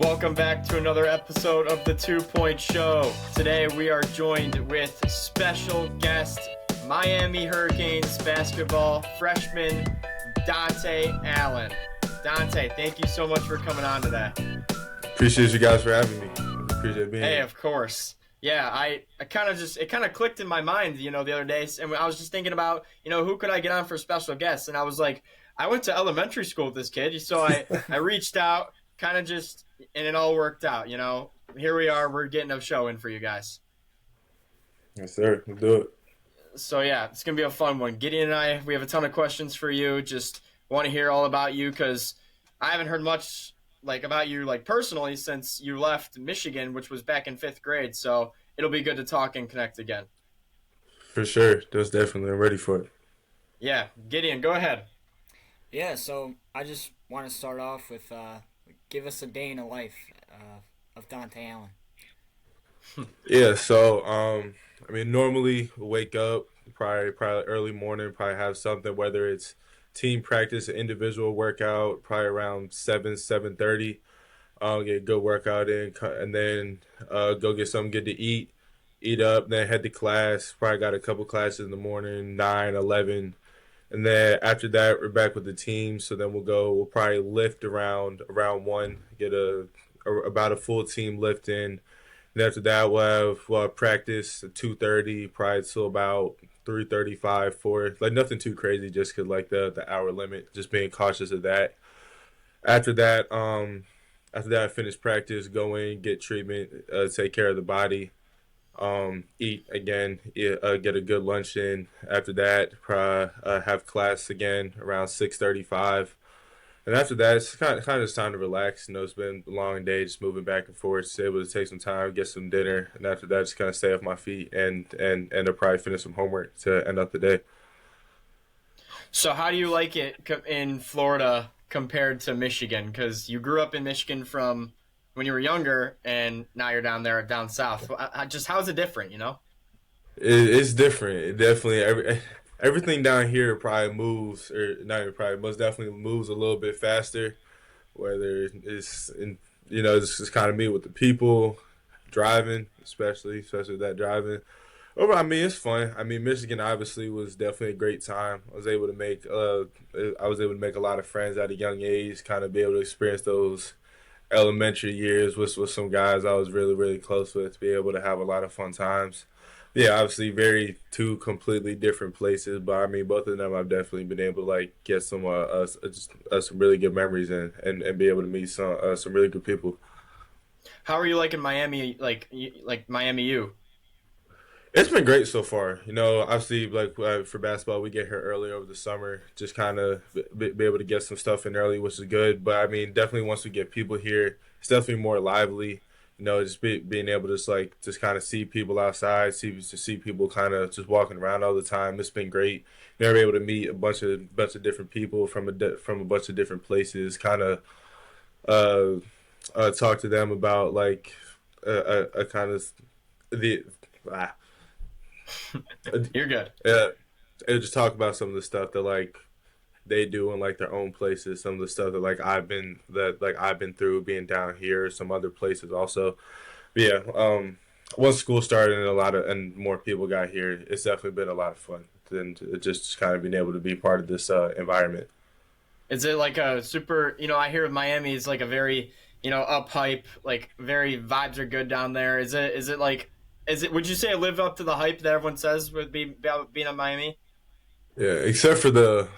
Welcome back to another episode of the 2 Point Show. Today we are joined with special guest Miami Hurricanes basketball freshman Dante Allen. Dante, thank you so much for coming on today. Appreciate you guys for having me. Appreciate being Hey, here. of course. Yeah, I kind of it kind of clicked in my mind, the other day, and I was just thinking about, who could I get on for special guests, and I was like, I went to elementary school with this kid, so I reached out, kind of just, and it all worked out. Here we are, we're getting a show in for you guys. Yes, sir. We'll do it. So yeah, it's gonna be a fun one. Gideon and I, we have a ton of questions for you. Just want to hear all about you because I haven't heard much about you personally since you left Michigan, which was back in fifth grade. So it'll be good to talk and connect again. For sure. That's definitely. I'm ready for it. Yeah, Gideon, go ahead. Yeah, so I just want to start off with give us a day in the life of Dante Allen. Yeah. Normally wake up probably early morning. Probably have something, whether it's team practice, or individual workout, probably around 7:30. Get a good workout in, and then go get something good to eat. Eat up, then head to class. Probably got a couple classes in the morning, 9, 11. And then after that, we're back with the team. So then we'll probably lift around 1, get about a full team lift in. And after that, we'll have practice at 2:30, probably till about 3:35, 4. Nothing too crazy, just because the hour limit, just being cautious of that. After that, I finish practice, go in, get treatment, take care of the body. Eat again, get a good lunch in. After that, probably have class again around 6:35, and after that, it's kind of just time to relax. It's been a long day, just moving back and forth. Just able to take some time, get some dinner, and after that, just kind of stay off my feet and I'll probably finish some homework to end up the day. So how do you like it in Florida compared to Michigan? Because you grew up in Michigan from when you were younger, and now you're down south. Just how's it different? It's different. It definitely everything down here probably moves, or not even probably, most definitely moves a little bit faster. Whether it's in, it's just kind of me with the people driving, especially that driving. Overall, it's fun. Michigan obviously was definitely a great time. I was able to make a lot of friends at a young age. Kind of be able to experience those elementary years with some guys I was really really close with. Be able to have a lot of fun times. Yeah, obviously very two completely different places, but both of them I've definitely been able to get some really good memories and be able to meet some really good people. How are you liking Miami? Like Miami U? It's been great so far. Obviously, for basketball, we get here early over the summer, just kind of be able to get some stuff in early, which is good. But definitely once we get people here, it's definitely more lively. Just being able to just kind of see people outside, see people kind of just walking around all the time. It's been great. Never able to meet a bunch of different people from a bunch of different places. Kind of talk to them about a kind of the. You're good. And just talk about some of the stuff that they do in their own places. Some of the stuff that I've been through being down here. Some other places also. But yeah. Once school started and more people got here, it's definitely been a lot of fun. And just kind of being able to be part of this environment. Is it like a super? I hear Miami is like a very up hype, very vibes are good down there. Would you say it lived up to the hype that everyone says would be about being in Miami? Yeah, except for the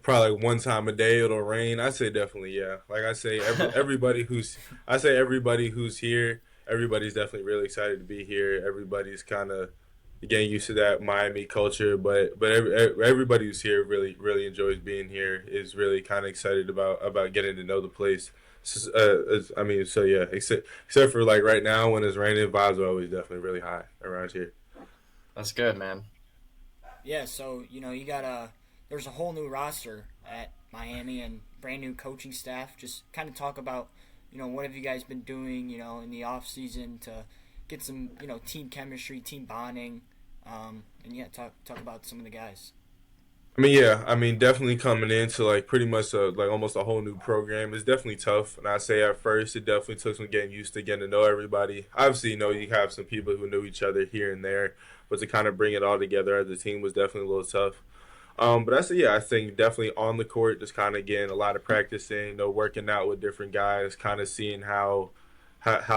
probably one time a day it'll rain. I say definitely yeah. I say everybody who's here, everybody's definitely really excited to be here. Everybody's kind of getting used to that Miami culture, but everybody who's here really really enjoys being here. Is really kind of excited about getting to know the place. So yeah, except for right now when it's raining, vibes are always definitely really high around here. That's good, man. Yeah, so you got there's a whole new roster at Miami and brand new coaching staff. Just kind of talk about what have you guys been doing in the off season to get some team chemistry, team bonding, and yeah, talk about some of the guys. I mean, yeah, I mean, definitely coming into like pretty much like almost a whole new program is definitely tough. And I say at first, it definitely took some getting used to getting to know everybody. Obviously, you know, you have some people who knew each other here and there, but to kind of bring it all together as a team was definitely a little tough. But I say, yeah, I think definitely on the court, just kind of getting a lot of practicing, you know, working out with different guys, kind of seeing how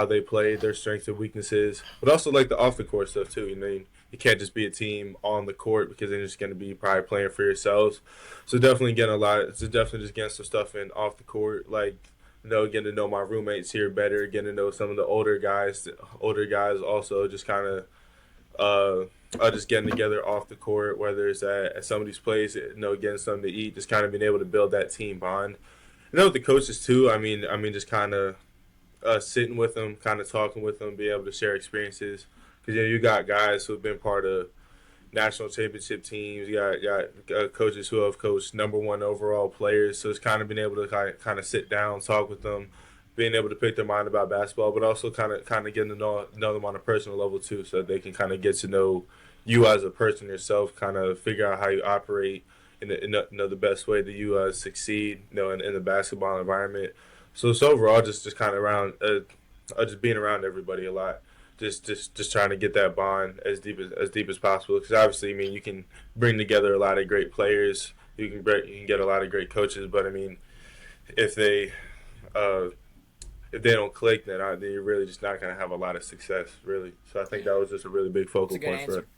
they play, their strengths and weaknesses, but also like the off the court stuff too. You know, you can't just be a team on the court because then you're just going to be probably playing for yourselves. So definitely getting a lot. It's definitely just getting some stuff in off the court, like you know, getting to know my roommates here better, getting to know some of the older guys. Older guys also just kind of just getting together off the court, whether it's at somebody's place, you know, getting something to eat, just kind of being able to build that team bond. You know, with the coaches too. I mean, just kind of sitting with them, kind of talking with them, be able to share experiences. Because you know, you got guys who have been part of national championship teams. You got coaches who have coached number one overall players. So it's kind of being able to kind of sit down, talk with them, being able to pick their mind about basketball, but also kind of getting to know them on a personal level too, so that they can kind of get to know you as a person yourself, kind of figure out how you operate in you know, the best way that you succeed, you know, in the basketball environment. So overall, just kind of around, just being around everybody a lot. Just trying to get that bond as deep as possible. Because obviously, I mean, you can bring together a lot of great players. You can get a lot of great coaches. But I mean, if they uh, if they don't click, then you're really just not going to have a lot of success, really. So I think that was just a really big That's focal a good point for answer. it.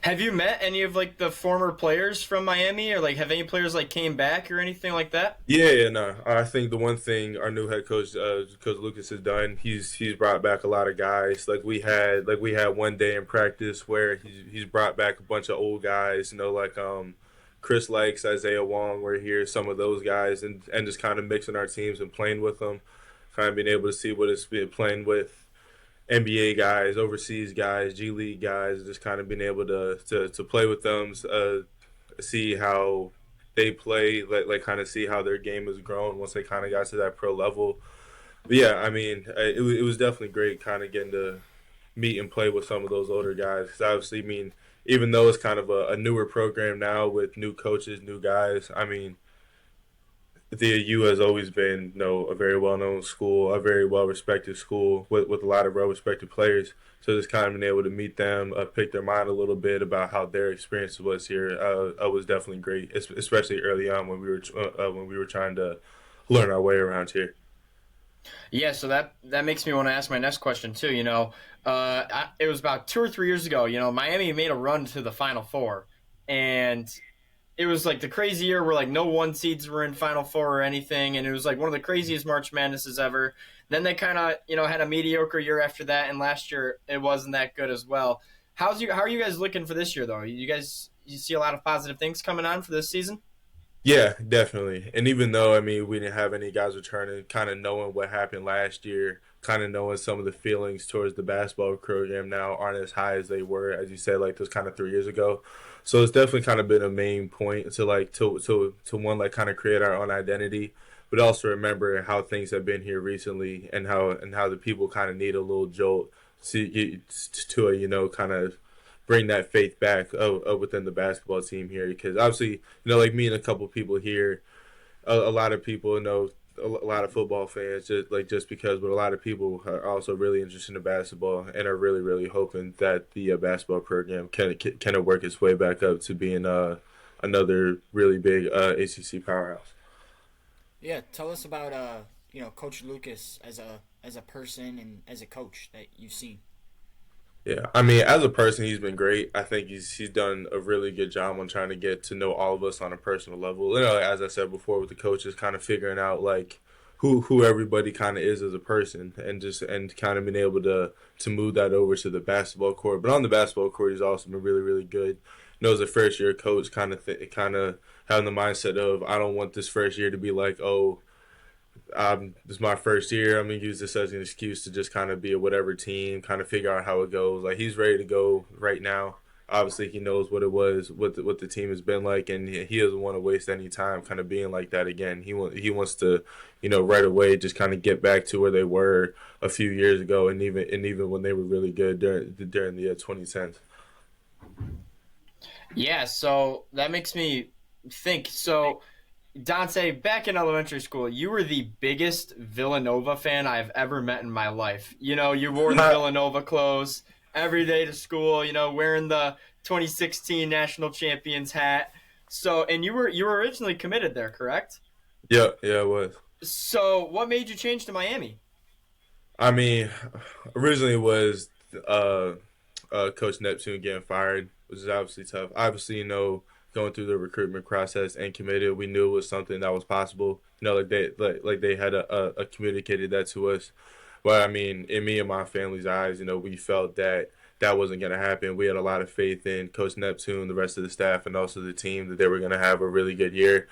Have you met any of like the former players from Miami, or like have any players like came back or anything like that? Yeah, no. I think the one thing our new head coach, Coach Lucas, has done, he's brought back a lot of guys. Like we had one day in practice where he's brought back a bunch of old guys. You know, like Chris Likes, Isaiah Wong were here, some of those guys, and just kind of mixing our teams and playing with them, kind of being able to see what it's been playing with NBA guys, overseas guys, G League guys, just kind of being able to play with them, see how they play, like kind of see how their game has grown once they kind of got to that pro level. But yeah, I mean, it was definitely great kind of getting to meet and play with some of those older guys. Because obviously, I mean, even though it's kind of a newer program now with new coaches, new guys, I mean, the U has always been, you know, a very well known school, a very well respected school with a lot of well respected players. So just kind of being able to meet them, pick their mind a little bit about how their experience was here, was definitely great, especially early on when we were trying to learn our way around here. Yeah, so that makes me want to ask my next question too. It was about 2 or 3 years ago. Miami made a run to the Final Four, and it was like the crazy year where like no one seeds were in Final Four or anything, and it was like one of the craziest March Madnesses ever. Then they kind of had a mediocre year after that, and last year it wasn't that good as well. How are you guys looking for this year though? You see a lot of positive things coming on for this season? Yeah, definitely. And even though I mean we didn't have any guys returning, kind of knowing what happened last year, kind of knowing some of the feelings towards the basketball program now aren't as high as they were, as you said, like those kind of 3 years ago. So it's definitely kind of been a main point to like to one like kind of create our own identity, but also remember how things have been here recently and how the people kind of need a little jolt to kind of bring that faith back within the basketball team here because obviously like me and a couple people here a lot of people know a lot of football fans just because but a lot of people are also really interested in basketball and are really really hoping that the basketball program can work its way back up to being another really big ACC powerhouse. Yeah, tell us about Coach Lucas as a person and as a coach that you've seen. Yeah, I mean, as a person, he's been great. I think he's done a really good job on trying to get to know all of us on a personal level. As I said before, with the coaches, kind of figuring out like who everybody kind of is as a person, and kind of being able to move that over to the basketball court. But on the basketball court, he's also been really really good. As a first year coach, kind of having the mindset of I don't want this first year to be like this is my first year. I'm gonna use this as an excuse to just kind of be a whatever team, kind of figure out how it goes. Like he's ready to go right now. Obviously, he knows what it was, what the team has been like, and he doesn't want to waste any time kind of being like that again. He wants to, right away just kind of get back to where they were a few years ago, and even when they were really good during the 2010s. Yeah, so that makes me think so. Dante, back in elementary school, you were the biggest Villanova fan I've ever met in my life. You wore the Villanova clothes every day to school, wearing the 2016 national champions hat. So, and you were originally committed there, correct? Yeah, yeah, it was. So, what made you change to Miami? I mean, originally it was uh, Coach Neptune getting fired, which is obviously tough. Obviously, going through the recruitment process and committed, we knew it was something that was possible. Like they had communicated that to us. But I mean, in me and my family's eyes, we felt that that wasn't going to happen. We had a lot of faith in Coach Neptune, the rest of the staff, and also the team that they were going to have a really good year.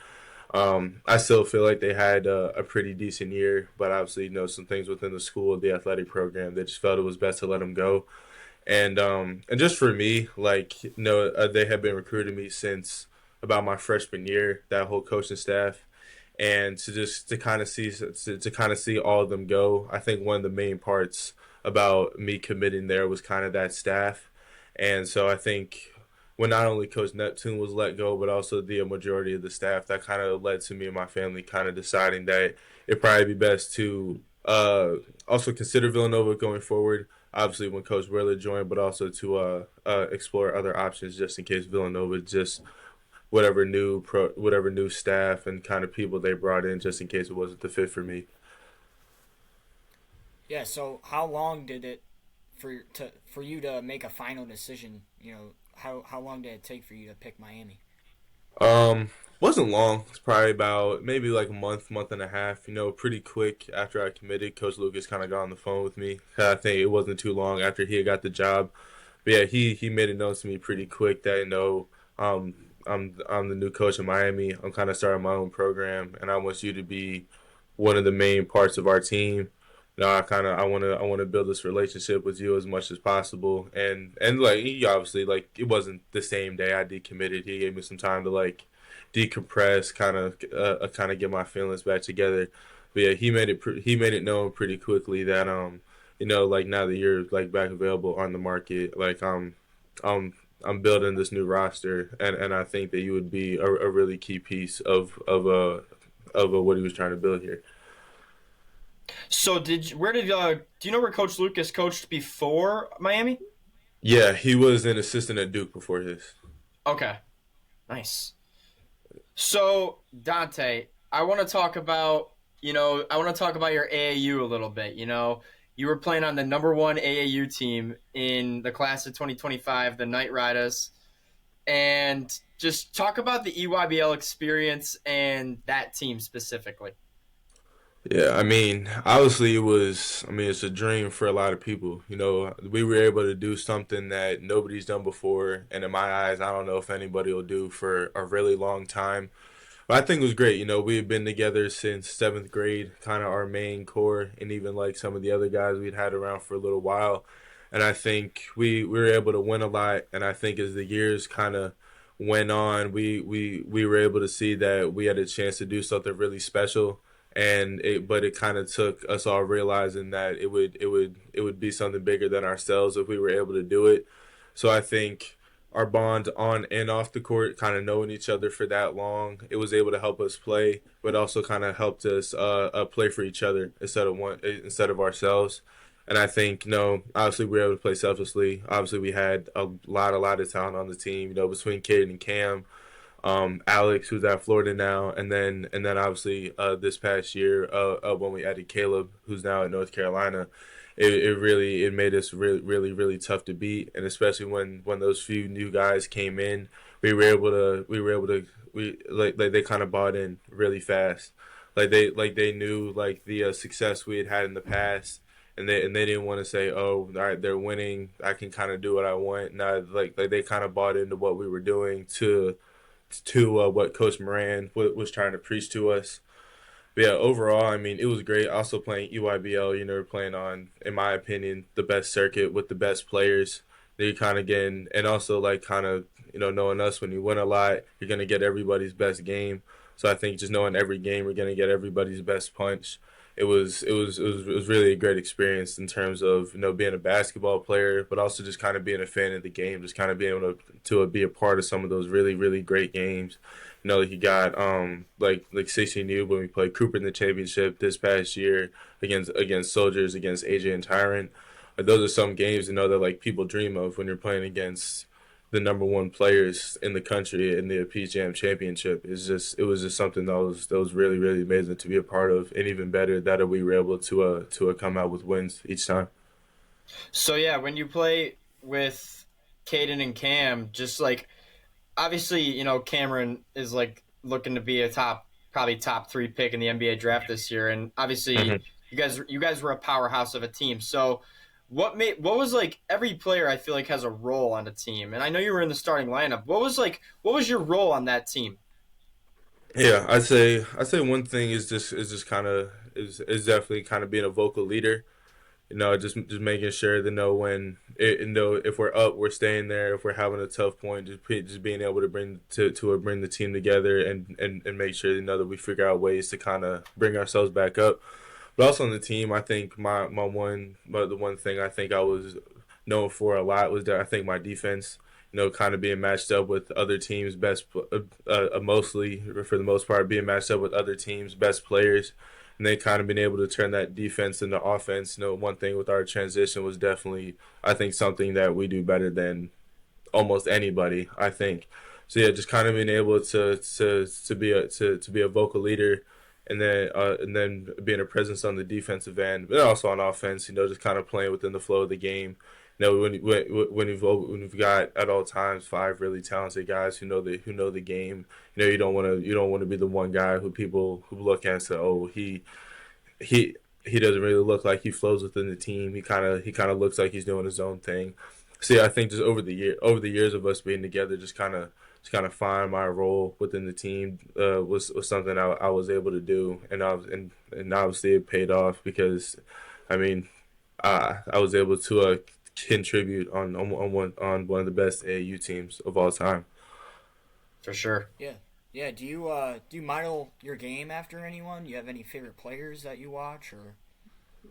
I still feel like they had a pretty decent year, but obviously, some things within the school, the athletic program, they just felt it was best to let them go. And just for me, like, they have been recruiting me since about my freshman year, that whole coaching staff, and to kind of see all of them go. I think one of the main parts about me committing there was kind of that staff, and so I think when not only Coach Neptune was let go, but also the majority of the staff, that kind of led to me and my family kind of deciding that it'd probably be best to also consider Villanova going forward. Obviously, when Coach Willard joined, but also to explore other options just in case Villanova just whatever new staff and kind of people they brought in, just in case it wasn't the fit for me. Yeah. So how long did it for you to make a final decision? How long did it take for you to pick Miami? Wasn't long. It's probably about maybe like a month and a half. Pretty quick after I committed. Coach Lucas kind of got on the phone with me. I think it wasn't too long after he had got the job. But yeah, he made it known to me pretty quick that um, I'm the new coach in Miami. I'm kind of starting my own program, and I want you to be one of the main parts of our team. I want to build this relationship with you as much as possible, and like he obviously, like, it wasn't the same day I decommitted. He gave me some time to like decompress, kind of get my feelings back together. But yeah, he made it known pretty quickly that like now that you're like back available on the market, like um I'm building this new roster, and I think that you would be a really key piece of what he was trying to build here. So, do you know where Coach Lucas coached before Miami? Yeah, he was an assistant at Duke before his. Okay, nice. So, Dante, I want to talk about your AAU a little bit. You were playing on the number one AAU team in the class of 2025, the Knight Riders, and just talk about the EYBL experience and that team specifically. Yeah, I mean, obviously it was. I mean, it's a dream for a lot of people. We were able to do something that nobody's done before, and in my eyes, I don't know if anybody will do for a really long time. But I think it was great. We had been together since seventh grade, kind of our main core, and even like some of the other guys we'd had around for a little while. And I think we were able to win a lot. And I think as the years kind of went on, we were able to see that we had a chance to do something really special. But it kind of took us all realizing that it would be something bigger than ourselves if we were able to do it. So I think our bond on and off the court, kind of knowing each other for that long, it was able to help us play, but also kind of helped us play for each other instead of ourselves. And I think, obviously we were able to play selflessly. Obviously we had a lot of talent on the team, between Caden and Cam, Alex, who's at Florida now, and then obviously this past year when we added Caleb, who's now at North Carolina. It made us really really really tough to beat, and especially when those few new guys came in, we like they kind of bought in really fast, like they knew like the success we had in the past, and they didn't want to say, oh, all right, they're winning, I can kind of do what I want. Now, like they kind of bought into what we were doing, to what Coach Moran was trying to preach to us. But yeah, overall, I mean, it was great. Also playing EYBL, playing on, in my opinion, the best circuit with the best players. That you kind of getting, and also like kind of, knowing us, when you win a lot, you're gonna get everybody's best game. So I think just knowing every game, we're gonna get everybody's best punch. it was really a great experience in terms of being a basketball player, but also just kind of being a fan of the game, just kind of being able to be a part of some of those really really great games. Like you got like 16U when we played Cooper in the championship this past year against Soldiers, against AJ and Tyrant. Those are some games that like people dream of when you're playing against the number one players in the country in the PGM championship. It was just something that was really really amazing to be a part of, and even better that we were able to come out with wins each time. So yeah, when you play with Caden and Cam, just like obviously, Cameron is like looking to be a probably top three pick in the NBA draft this year, and obviously, Mhm. you guys were a powerhouse of a team. So, what was like every player I feel like has a role on the team, and I know you were in the starting lineup. What was your role on that team? Yeah, I'd say one thing is just kind of is definitely kind of being a vocal leader. Just making sure to know when if we're up, we're staying there. If we're having a tough point, just being able to bring the team together and make sure that we figure out ways to kind of bring ourselves back up. But also on the team, I think the one thing I think I was known for a lot was that I think my defense. Kind of being matched up with other teams' best, mostly for the most part, being matched up with other teams' best players, and then kind of being able to turn that defense into offense. One thing with our transition was definitely, I think, something that we do better than almost anybody. I think. So yeah, just kind of being able to be a vocal leader, and then being a presence on the defensive end, but also on offense. Just kind of playing within the flow of the game. When you've got at all times five really talented guys who know the game. You don't want to be the one guy who people who look at and say, oh, he doesn't really look like he flows within the team. He kind of looks like he's doing his own thing. So yeah, I think just over the years of us being together, just kind of find my role within the team was something I was able to do, and obviously it paid off because, I mean, I was able to contribute on one of the best AAU teams of all time. For sure. Yeah. Yeah, do you model your game after anyone? Do you have any favorite players that you watch or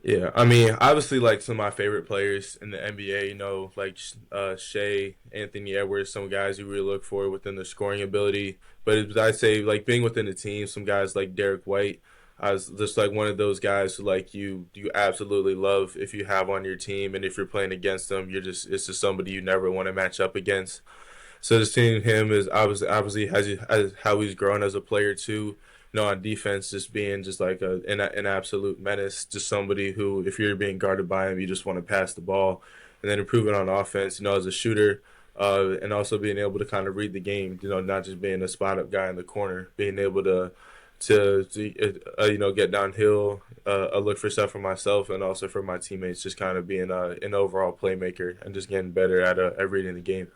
Yeah, I mean, obviously, like some of my favorite players in the NBA, like Shea, Anthony Edwards, some guys you really look for within their scoring ability. But I'd say, like being within the team, some guys like Derek White, I was just like one of those guys who like you absolutely love if you have on your team, and if you're playing against them, it's just somebody you never want to match up against. So just seeing him is obviously as how he's grown as a player too. On defense, just being just like an absolute menace, just somebody who, if you're being guarded by him, you just want to pass the ball, and then improving on offense. As a shooter, and also being able to kind of read the game. Not just being a spot up guy in the corner, being able to get downhill, look for stuff for myself and also for my teammates. Just kind of being an overall playmaker and just getting better at reading the game.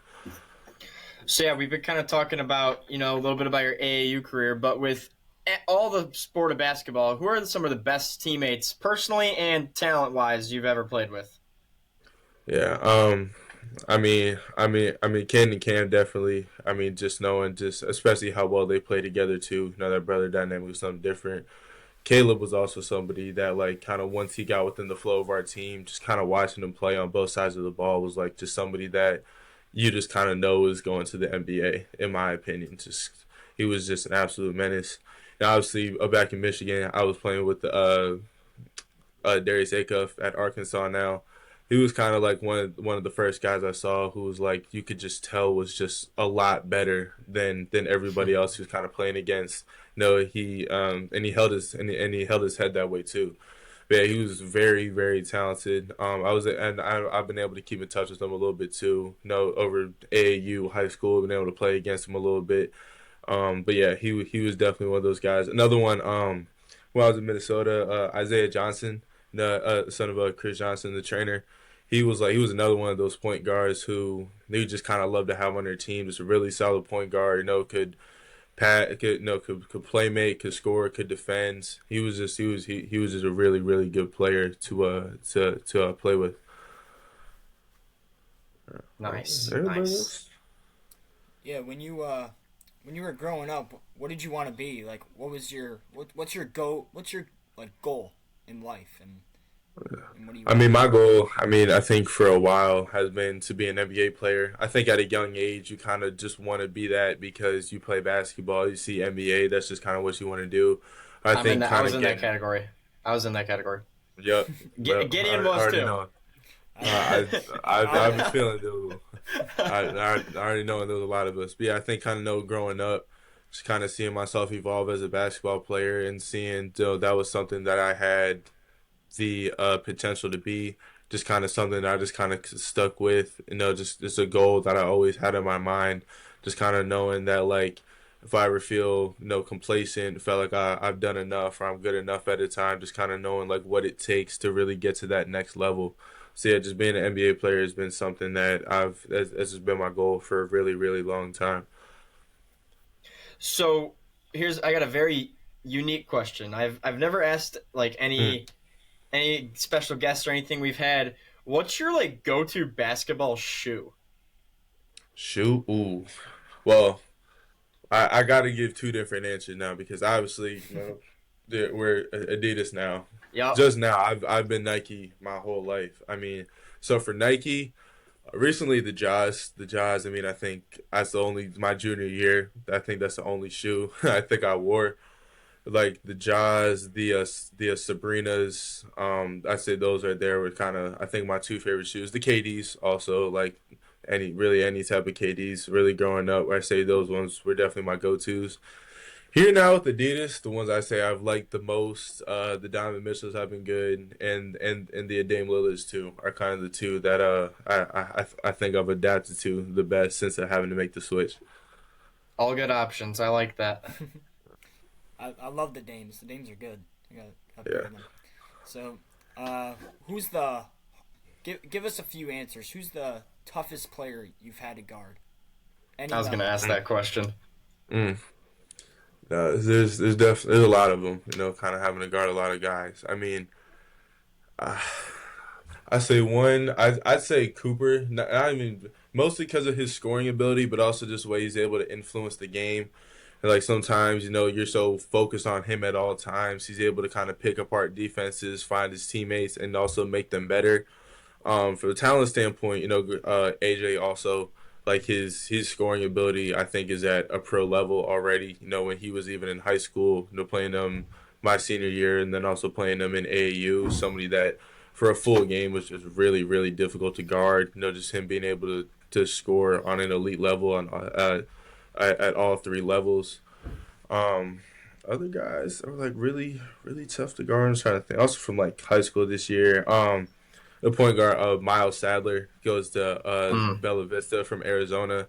So yeah, we've been kind of talking about a little bit about your AAU career, but with all the sport of basketball, who are some of the best teammates, personally and talent wise, you've ever played with? Yeah. Ken and Cam definitely. I mean, just knowing, just especially how well they play together too. That brother dynamic was something different. Caleb was also somebody that, like, kind of once he got within the flow of our team, just kind of watching him play on both sides of the ball was like just somebody that you just kind of know is going to the NBA. In my opinion, just he was just an absolute menace. And obviously, back in Michigan, I was playing with Darius Acuff at Arkansas now. He was kind of like one of the first guys I saw who was like you could just tell was just a lot better than everybody else he was kind of playing against. No, he held his head that way too. But yeah, he was very very talented. I've been able to keep in touch with him a little bit too. Over AAU high school, been able to play against him a little bit. But yeah, he was definitely one of those guys. Another one. When I was in Minnesota, Isaiah Johnson, the son of Chris Johnson, the trainer. He was another one of those point guards who they just kind of love to have on their team. Just a really solid point guard. Could pat, could play make, could score, could defend. He was just a really really good player to play with. Nice, Everybody nice. else. yeah, when you were growing up, what did you want to be? Like what's your like goal? in life, and what do you I want mean, to do? my goal, I think for a while has been to be an NBA player. I think at a young age, you kind of just want to be that because you play basketball, you see NBA, that's just kind of what you want to do. I I'm in think that. I kind was of in that getting, category. I was in that category. yep, well, Gideon I was already too. know. I, I have a I, feeling I already know there was a lot of us. But yeah, I think kind of know growing up, just kind of seeing myself evolve as a basketball player and seeing that was something that I had the potential to be. Just kind of something that I just kind of stuck with. Just a goal that I always had in my mind. Just kind of knowing that like if I ever feel complacent, felt like I've done enough or I'm good enough at a time, just kind of knowing like what it takes to really get to that next level. So yeah, just being an NBA player has been something that that's just been my goal for a really really long time. So I got a very unique question. I've never asked like Mm. any special guests or anything we've had. What's your like go to basketball shoe? Shoot, ooh. Well, I got to give two different answers now because obviously, we're Adidas now. Yep. Just now, I've been Nike my whole life. I mean, so for Nike, recently the Jaws. I mean, I think that's the only my junior year. I think that's the only shoe I think I wore. Like the Jaws, the Sabrinas. I say those right there were kind of I think my two favorite shoes. The KDs also like any type of KDs. Really growing up, I say those ones were definitely my go tos. Here now with Adidas, the ones I say I've liked the most, the Donovan Mitchells have been good, and the Dame Lillards too are kind of the two that I think I've adapted to the best since having to make the switch. All good options. I like that. I love the Dames. The Dames are good. I got a pair Yeah. of them. So, uh, who's the? Give us a few answers. Who's the toughest player you've had to guard? I Any was gonna level. ask that question. Mm. There's definitely there's a lot of them. Kind of having to guard a lot of guys. I mean, uh, I say one. I'd say Cooper. Not even mostly because of his scoring ability, but also just the way he's able to influence the game. And like sometimes, you're so focused on him at all times. He's able to kind of pick apart defenses, find his teammates, and also make them better. For the talent standpoint, AJ also like his scoring ability, I think is at a pro level already. When he was even in high school, playing them my senior year, and then also playing them in AAU, somebody that for a full game was just really really difficult to guard. Just him being able to score on an elite level on at all three levels. Um, Other guys are like really really tough to guard. I'm trying to think. Also from like high school this year. The point guard Miles Sadler goes to Mm. Bella Vista from Arizona.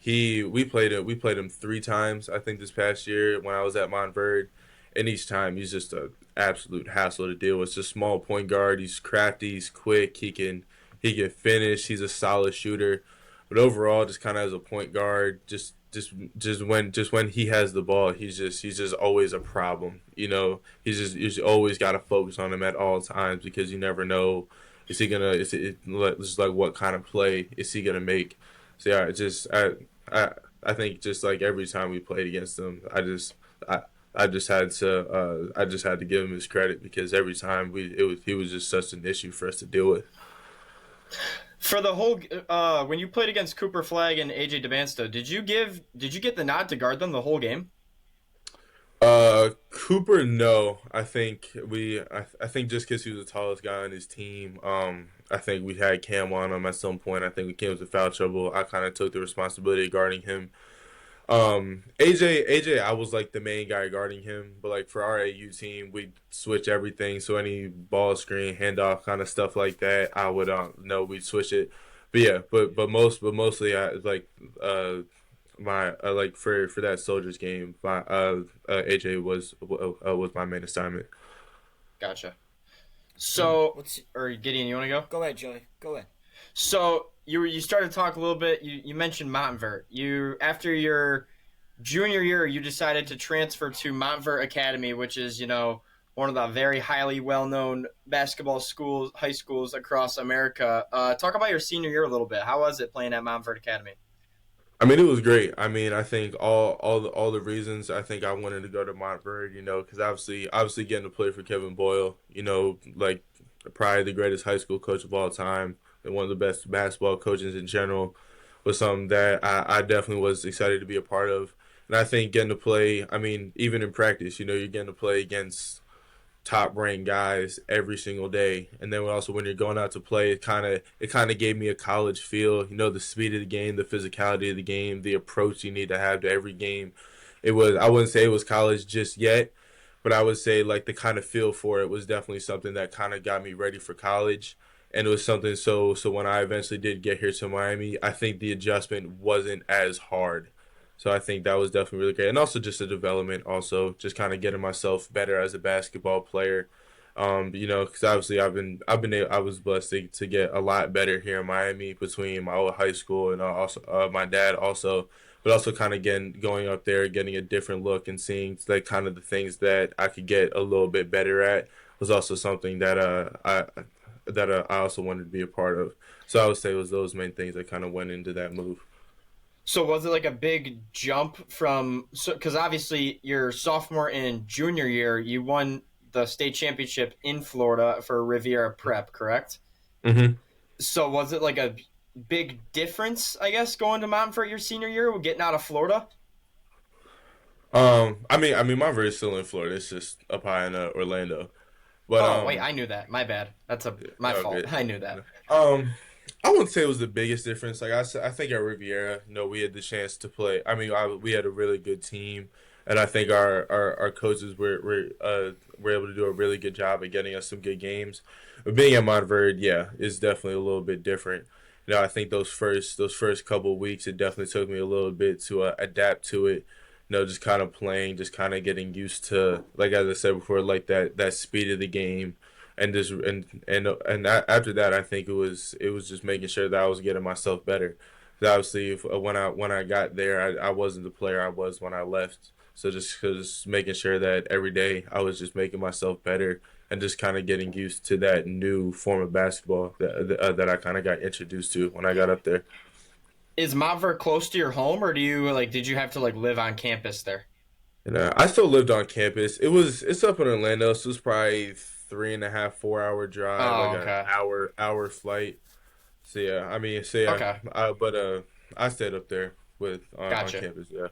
We played him three times I think this past year when I was at Montverde, and each time he's just a absolute hassle to deal with. It's a small point guard. He's crafty. He's quick. He can finish. He's a solid shooter, but overall, just kind of as a point guard, just when he has the ball, he's just always a problem. He's always got to focus on him at all times because you never know is he gonna is it just like what kind of play is he gonna make. So yeah, I I think just like every time we played against him, I I just had to give him his credit because every time he was just such an issue for us to deal with. For the whole, when you played against Cooper Flag and AJ DeBansto, did you get the nod to guard them the whole game? Cooper, no. I think just because he was the tallest guy on his team, I think we had Cam on him at some point. I think we came into foul trouble. I kind of took the responsibility of guarding him. AJ, I was like the main guy guarding him, but like for our AU team, we switch everything. So any ball screen, handoff, kind of stuff like that, I would no, we'd switch it. But yeah, but mostly I like my like for that soldiers game, my AJ was my main assignment. Gotcha. And So, what's or Gideon, you want to go? Go ahead, Joey. Go ahead. So you started to talk a little bit. You mentioned Montvert. You after your junior year, you decided to transfer to Montvert Academy, which is one of the very highly well known basketball schools, high schools across America. Talk about your senior year a little bit. How was it playing at Montvert Academy? I mean, it was great. I mean, I think all the reasons I think I wanted to go to Montverde, because obviously getting to play for Kevin Boyle, like probably the greatest high school coach of all time and one of the best basketball coaches in general, was something that I definitely was excited to be a part of. And I think getting to play, I mean, even in practice, you're getting to play against top ranked guys every single day. And then also when you're going out to play, it kind of gave me a college feel. The speed of the game, the physicality of the game, the approach you need to have to every game. I wouldn't say it was college just yet, but I would say like the kind of feel for it was definitely something that kind of got me ready for college. And it was something so when I eventually did get here to Miami, I think the adjustment wasn't as hard. So I think that was definitely really great, and also just a development, also just kind of getting myself better as a basketball player. Because obviously I was blessed to get a lot better here in Miami between my old high school and also my dad also, but also kind of going up there, getting a different look and seeing like kind of the things that I could get a little bit better at was also something that I also wanted to be a part of. So I would say it was those main things that kind of went into that move. So was it like a big jump from because obviously your sophomore and junior year you won the state championship in Florida for Riviera Prep, correct? Hmm. So was it like a big difference, I guess, going to Montverde your senior year, getting out of Florida? I mean, my is still in Florida. It's just up high in Orlando. But Oh wait, I knew that. My bad. That's a my okay. fault. I knew that. Um, I wouldn't say it was the biggest difference. Like I think at Riviera, we had the chance to play. I mean, we had a really good team, and I think our coaches were able to do a really good job at getting us some good games. But being at Montverde, yeah, is definitely a little bit different. I think those first couple of weeks, it definitely took me a little bit to adapt to it. Just kind of playing, just kind of getting used to, like as I said before, like that speed of the game, and just after that, I think it was just making sure that I was getting myself better. 'Cause obviously, when I got there, I wasn't the player I was when I left. So just making sure that every day I was just making myself better and just kind of getting used to that new form of basketball that I kind of got introduced to when I got up there. Is Montverde close to your home, or did you have to like live on campus there? And I still lived on campus. It's up in Orlando, so it's probably 3.5, 4 hour drive, like Oh, an okay, hour flight. So yeah, I mean, so yeah, okay, but I stayed up there with on gotcha, campus. Yeah,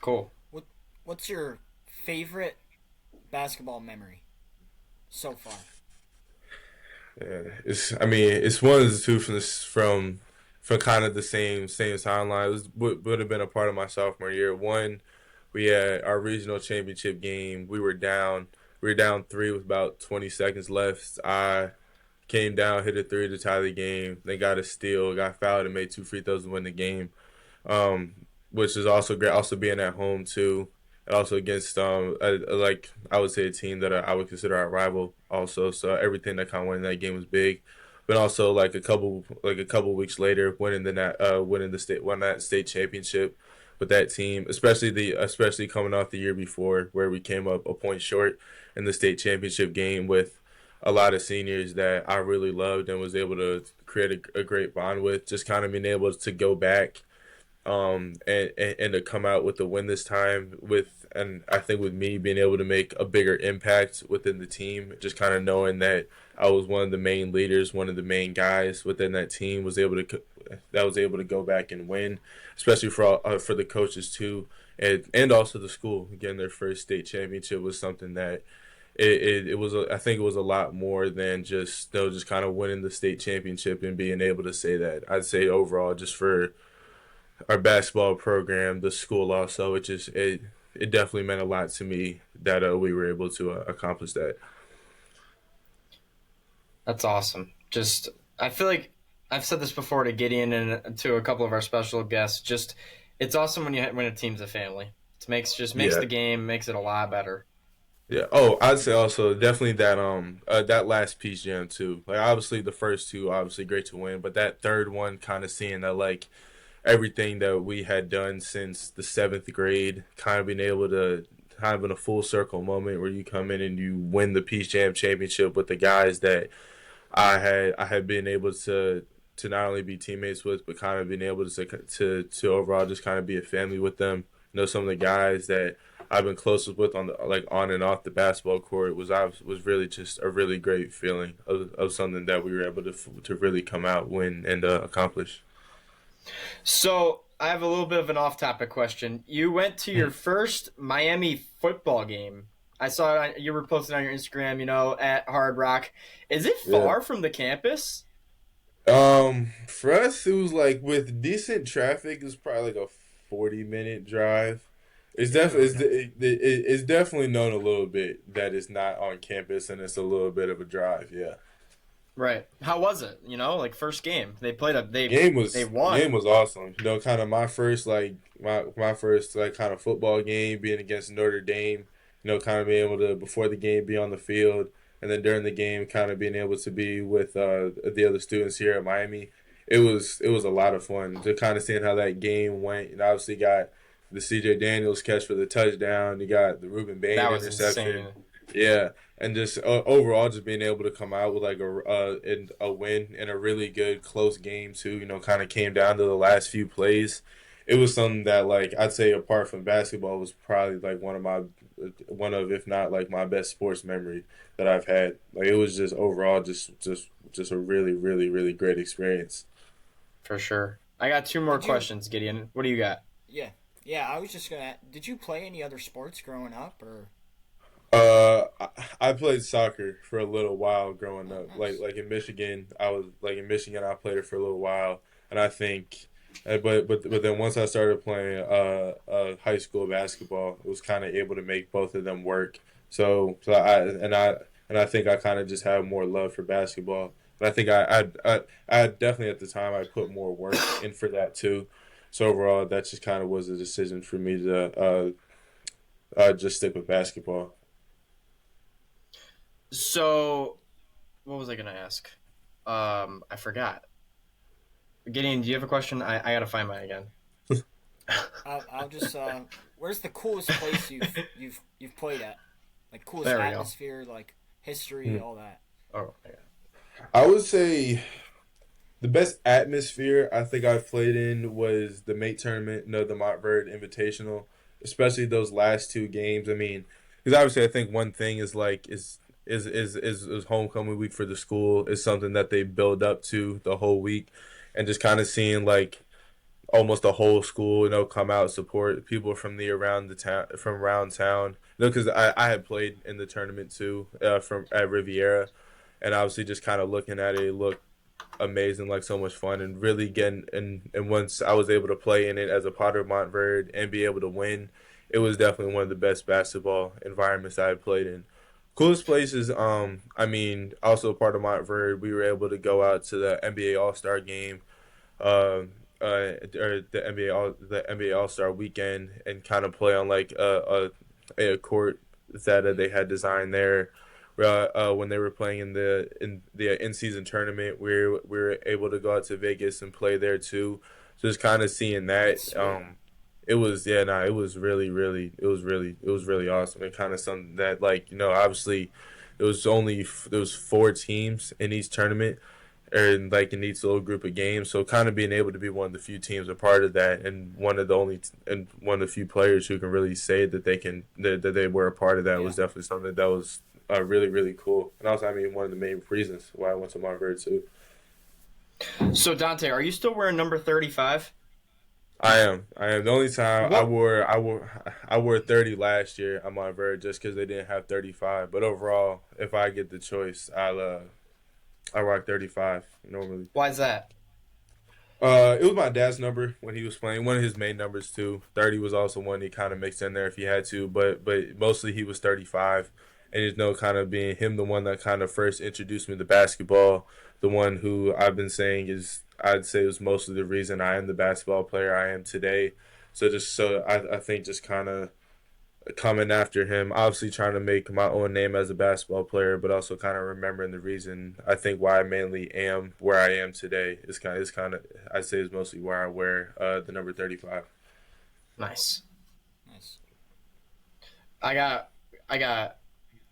cool. What What's your favorite basketball memory so far? yeah. It's one of the two from kind of the same timeline. It would have been a part of my sophomore year. One, we had our regional championship game. We were down three with about 20 seconds left. I came down, hit a three to tie the game. They got a steal, got fouled, and made two free throws to win the game. Um, which is also great. Also being at home too, and also against like I would say a team that I would consider our rival. Also, so everything that kind of went in that game was big. But also like a couple weeks later, won that state championship with that team, especially coming off the year before where we came up a point short in the state championship game with a lot of seniors that I really loved and was able to create a great bond with. Just kind of being able to go back and to come out with the win this time and I think with me being able to make a bigger impact within the team, just kind of knowing that I was one of the main leaders, one of the main guys within that team, was able to go back and win, especially for the coaches too, and also the school getting their first state championship was something that I think it was a lot more than just kind of winning the state championship and being able to say that. I'd say overall, just for our basketball program, the school also, it definitely meant a lot to me that we were able to accomplish that. That's awesome. Just I feel like I've said this before to Gideon and to a couple of our special guests. Just it's awesome when a team's a family. It makes Yeah, the game makes it a lot better. yeah. Oh, I'd say also definitely that last piece jam too. Like obviously the first two obviously great to win, but that third one kind of seeing that like everything that we had done since the seventh grade, kind of being able to kind of in a full circle moment where you come in and you win the Peace Jam championship with the guys that I had been able to to not only be teammates with, but kind of being able to overall just kind of be a family with them. You know, some of the guys that I've been closest with on the like on and off the basketball court was really just a really great feeling of something that we were able to really come out, win, and accomplish. So I have a little bit of an off-topic question. You went to your first Miami football game. I saw it you were posting on your Instagram, at Hard Rock. Is it Yeah. far from the campus? For us, it was like with decent traffic, it's probably like a 40-minute drive. It's definitely it's definitely known a little bit that it's not on campus and it's a little bit of a drive. Yeah, Right. How was it? Like first game. They played game they was won. game was awesome. You know, kind of my first my first like kind of football game being against Notre Dame. You know, kind of being able to before the game be on the field and then during the game kind of being able to be with the other students here at Miami. It was a lot of fun to kind of seeing how that game went. And obviously got the C.J. Daniels catch for the touchdown. You got the Ruben Bain That was interception. insane. Yeah, and just overall, just being able to come out with like a win in a really good close game too. You know, kind of came down to the last few plays. It was something that like I'd say apart from basketball was probably like one of if not like my best sports memory that I've had. Like it was just overall just a really really great experience. For sure. I got two more Did you? questions, Gideon. What do you got? Yeah, yeah. I was just gonna. Did you play any other sports growing up, or? I played soccer for a little while growing Oh, up. nice. Like in Michigan, I was like in Michigan. I played it for a little while, and I think, but then once I started playing high school basketball, it was kind of able to make both of them work. So I think I kind of just have more love for basketball. And I think I definitely at the time I put more work in for that too. So overall, that just kind of was a decision for me to just stick with basketball. So, what was I gonna ask? I forgot. Gideon, do you have a question? I gotta find mine again. I'll just. Where's the coolest place you've played at? Like coolest There we go. atmosphere, like history, all that. Oh, yeah. I would say the best atmosphere I think I've played in was the Mate tournament, no, the Montverde Invitational, especially those last two games. I mean, because obviously I think one thing is like is homecoming week for the school is something that they build up to the whole week, and just kind of seeing like almost the whole school, come out support people from the around the town from around town. Because I had played in the tournament too, from at Riviera, and obviously just kind of looking at it looked amazing, like so much fun, and really getting and once I was able to play in it as a Potter of Montverde and be able to win, it was definitely one of the best basketball environments I had played in. Coolest places, I mean, also part of Montverde, we were able to go out to the NBA All Star game, or the NBA All Star weekend, and kind of play on like a court that they had designed there. When they were playing in the in season tournament, we were able to go out to Vegas and play there too. Just kind of seeing That's that, sweet. it was yeah, nah, it was really awesome and kind of something that like obviously there was four teams in each tournament or like in each little group of games, so kind of being able to be one of the few teams a part of that and one of the few players who can really say that that they were a part of that Yeah. was definitely something that was really cool. And also, I mean, one of the main reasons why I went to Montverde too. So Dante, are you still wearing number 35? I am. I am. The only time What? I wore 30 last year. I'm on Verge just because they didn't have 35. But overall, if I get the choice, I rock 35 normally. Why is that? It was my dad's number when he was playing. One of his main numbers too. 30 was also one he kind of mixed in there if he had to, but mostly he was 35. And kind of being him the one that kind of first introduced me to basketball. The one who I've been saying is I'd say was mostly the reason I am the basketball player I am today. I think just kind of coming after him, obviously trying to make my own name as a basketball player, but also kind of remembering the reason I think why I mainly am where I am today is kind of I'd say is mostly where I wear the number 35. Nice. Nice. I got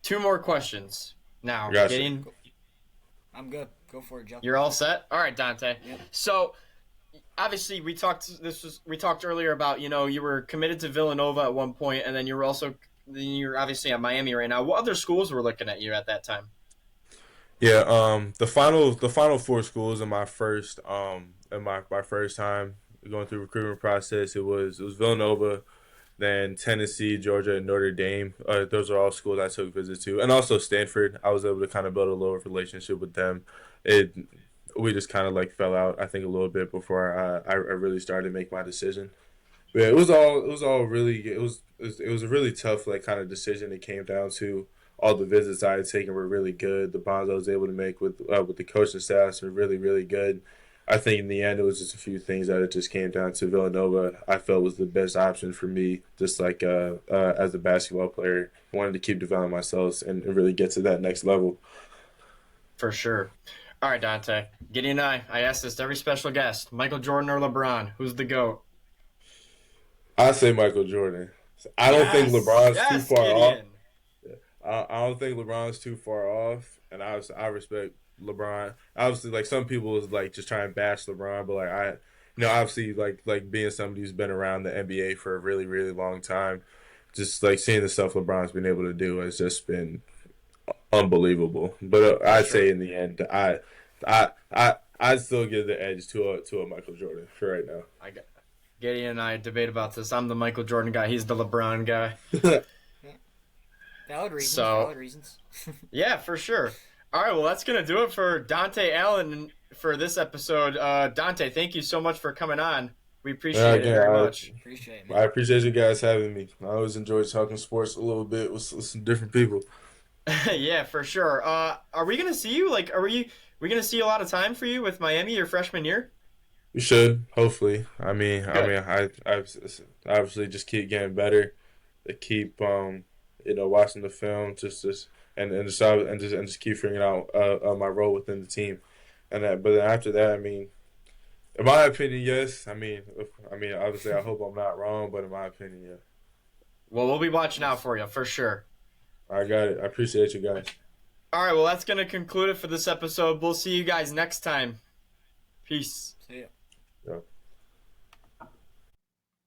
two more questions now. Gotcha. Getting All I'm good. Go for it, Joe. You're all set? All right, Dante. Yep. So, obviously, we talked earlier about, you were committed to Villanova at one point, and then you're obviously at Miami right now. What other schools were looking at you at that time? Yeah, the final four schools in my first time going through recruitment process, it was Villanova, then Tennessee, Georgia, and Notre Dame. Those are all schools I took visits to, and also Stanford. I was able to kind of build a little relationship with them. It We just kind of like fell out, I think, a little bit before I really started to make my decision. But yeah, it was all really it was a really tough like kind of decision. It came down to all the visits I had taken were really good. The bonds I was able to make with the coaching staffs were really really good. I think in the end it was just a few things that it just came down to Villanova. I felt was the best option for me, just like as a basketball player, wanted to keep developing myself and really get to that next level. For sure. All right, Dante. Gideon and I ask this to every special guest. Michael Jordan or LeBron? Who's the GOAT? I say Michael Jordan. I don't think LeBron's too Yes, far off. Gideon. I don't think LeBron's too far off, and I respect LeBron. Obviously, like some people is like just trying to bash LeBron, but like obviously like being somebody who's been around the NBA for a really really long time, just like seeing the stuff LeBron's been able to do has just been unbelievable. But For I'd sure. say in the end, I'd still give the edge to a Michael Jordan for right now. I got Gideon and I debate about this. I'm the Michael Jordan guy. He's the LeBron guy. Valid reasons. So, Valid reasons. yeah, for sure. All right, well, that's going to do it for Dante Allen for this episode. Dante, thank you so much for coming on. We appreciate it Again, very much. Appreciate it, I man. appreciate you guys having me. I always enjoy talking sports a little bit with some different people. Yeah, for sure. Are we going to see you? Like, we going to see a lot of time for you with Miami your freshman year? We should, hopefully. Good. I obviously just keep getting better. To keep watching the film, just keep figuring out my role within the team, but then after that, in my opinion, yes. Obviously, I hope I'm not wrong, but in my opinion, yeah. Well, we'll be watching out for you, for sure. I got it. I appreciate you guys. All right, well, that's going to conclude it for this episode. We'll see you guys next time. Peace. See ya. Yeah.